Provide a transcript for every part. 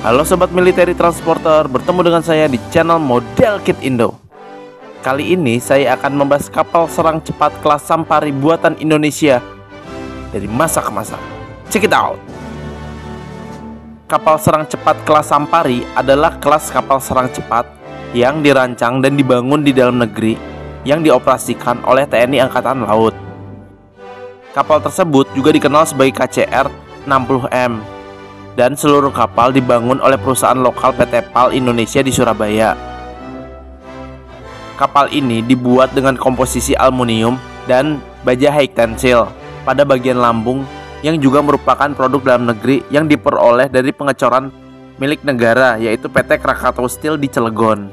Halo Sobat Military Transporter, bertemu dengan saya di channel Model Kit Indo. Kali ini saya akan membahas kapal serang cepat kelas Sampari buatan Indonesia dari masa ke masa. Check it out. Kapal serang cepat kelas Sampari adalah kelas kapal serang cepat yang dirancang dan dibangun di dalam negeri yang dioperasikan oleh TNI Angkatan Laut. Kapal tersebut juga dikenal sebagai KCR 60M. Dan seluruh kapal dibangun oleh perusahaan lokal PT PAL Indonesia di Surabaya. Kapal ini dibuat dengan komposisi aluminium dan baja high tensile pada bagian lambung yang juga merupakan produk dalam negeri yang diperoleh dari pengecoran milik negara, yaitu PT Krakatau Steel di Cilegon.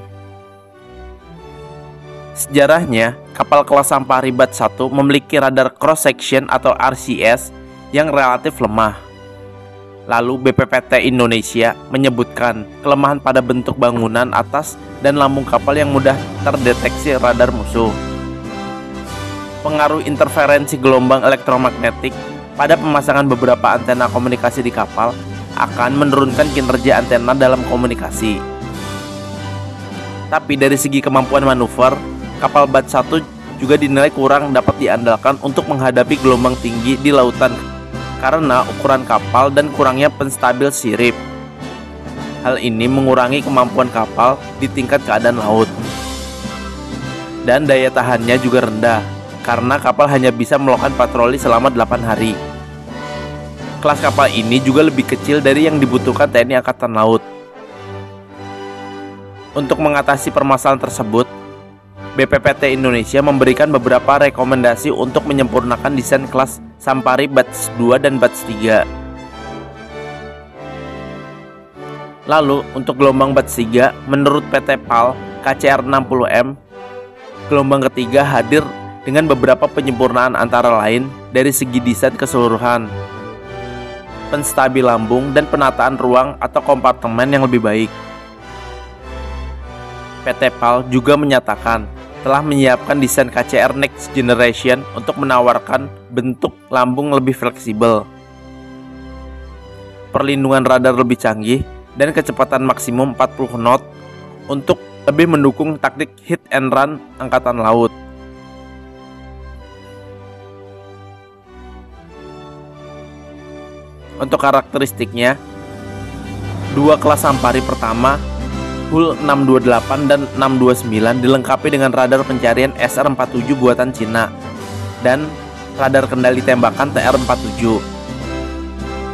Sejarahnya, kapal kelas Sampari Bat 1 memiliki radar cross section atau RCS yang relatif lemah. Lalu BPPT Indonesia menyebutkan kelemahan pada bentuk bangunan atas dan lambung kapal yang mudah terdeteksi radar musuh. Pengaruh interferensi gelombang elektromagnetik pada pemasangan beberapa antena komunikasi di kapal akan menurunkan kinerja antena dalam komunikasi. Tapi dari segi kemampuan manuver, kapal Bat 1 juga dinilai kurang dapat diandalkan untuk menghadapi gelombang tinggi di lautan karena ukuran kapal dan kurangnya penstabil sirip. Hal ini mengurangi kemampuan kapal di tingkat keadaan laut. Dan daya tahannya juga rendah karena kapal hanya bisa melakukan patroli selama 8 hari. Kelas kapal ini juga lebih kecil dari yang dibutuhkan TNI Angkatan Laut. Untuk mengatasi permasalahan tersebut, BPPT Indonesia memberikan beberapa rekomendasi untuk menyempurnakan desain kelas Sampari Batch 2 dan Batch 3. Lalu untuk gelombang Batch 3, menurut PT PAL KCR 60M, gelombang ketiga hadir dengan beberapa penyempurnaan antara lain dari segi desain keseluruhan, penstabil lambung, dan penataan ruang atau kompartemen yang lebih baik. PT PAL juga menyatakan telah menyiapkan desain KCR Next Generation untuk menawarkan bentuk lambung lebih fleksibel, perlindungan radar lebih canggih, dan kecepatan maksimum 40 knot untuk lebih mendukung taktik hit and run Angkatan Laut. Untuk karakteristiknya, dua kelas Sampari pertama HUL 628 dan 629 dilengkapi dengan radar pencarian SR-47 buatan Cina dan radar kendali tembakan TR-47.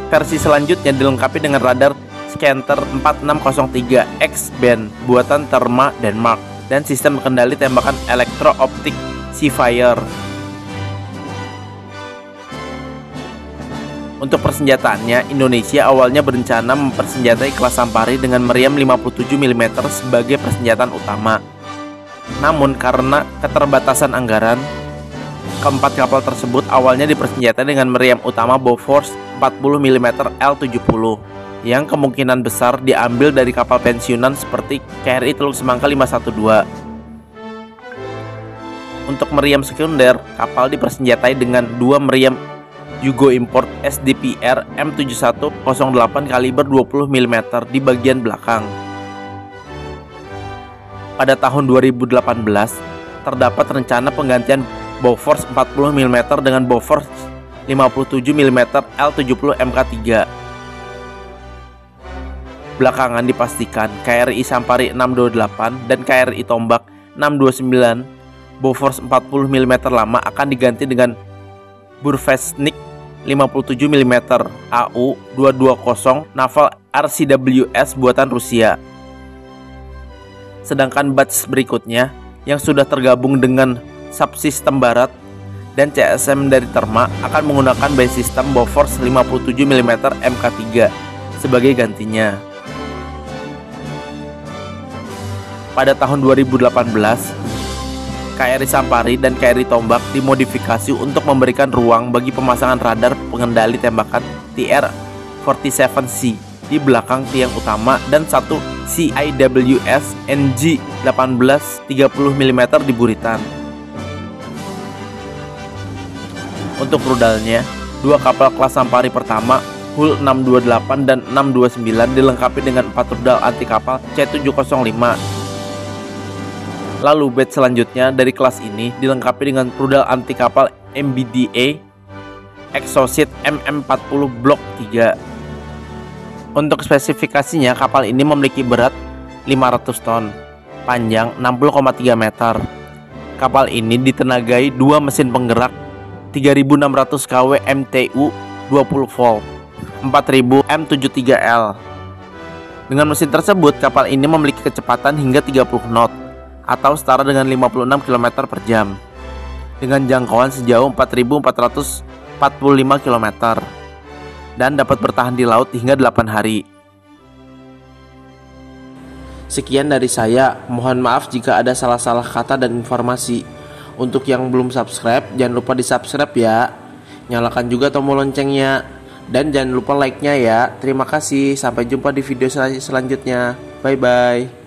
Versi selanjutnya dilengkapi dengan radar Scanter 4603 X-band buatan Terma Denmark dan sistem kendali tembakan elektro-optik Seafire. Untuk persenjataannya, Indonesia awalnya berencana mempersenjatai kelas Sampari dengan meriam 57 mm sebagai persenjataan utama. Namun karena keterbatasan anggaran, keempat kapal tersebut awalnya dipersenjatai dengan meriam utama Bofors 40 mm L70 yang kemungkinan besar diambil dari kapal pensiunan seperti KRI Teluk Semangka 512. Untuk meriam sekunder, kapal dipersenjatai dengan dua meriam Yugo Import SDPR M7108 kaliber 20 mm di bagian belakang. Pada tahun 2018, terdapat rencana penggantian Bofors 40 mm dengan Bofors 57 mm L70 Mk3. Belakangan dipastikan KRI Sampari 628 dan KRI Tombak 629 Bofors 40 mm lama akan diganti dengan Burevestnik 57 mm AU-220 Naval RCWS buatan Rusia. Sedangkan batch berikutnya yang sudah tergabung dengan subsistem barat dan CSM dari Terma akan menggunakan base system Bofors 57 mm Mk3 sebagai gantinya. Pada tahun 2018, KRI Sampari dan KRI Tombak dimodifikasi untuk memberikan ruang bagi pemasangan radar pengendali tembakan TR-47C di belakang tiang utama dan satu CIWS NG 18 30 mm di buritan. Untuk rudalnya, dua kapal kelas Sampari pertama hull 628 dan 629 dilengkapi dengan 4 rudal anti kapal C705. Lalu batch selanjutnya dari kelas ini dilengkapi dengan rudal anti kapal MBDA Exocet MM40 Block 3. Untuk spesifikasinya, kapal ini memiliki berat 500 ton, panjang 60,3 meter. Kapal ini ditenagai 2 mesin penggerak 3600 kW MTU 20 volt 4000 M73L. Dengan mesin tersebut, kapal ini memiliki kecepatan hingga 30 knot atau setara dengan 56 km per jam dengan jangkauan sejauh 4445 km dan dapat bertahan di laut hingga 8 hari. Sekian dari saya, mohon maaf jika ada salah-salah kata dan informasi. Untuk yang belum subscribe, jangan lupa di subscribe ya. Nyalakan juga tombol loncengnya. Dan jangan lupa like-nya ya. Terima kasih, sampai jumpa di video selanjutnya. Bye-bye.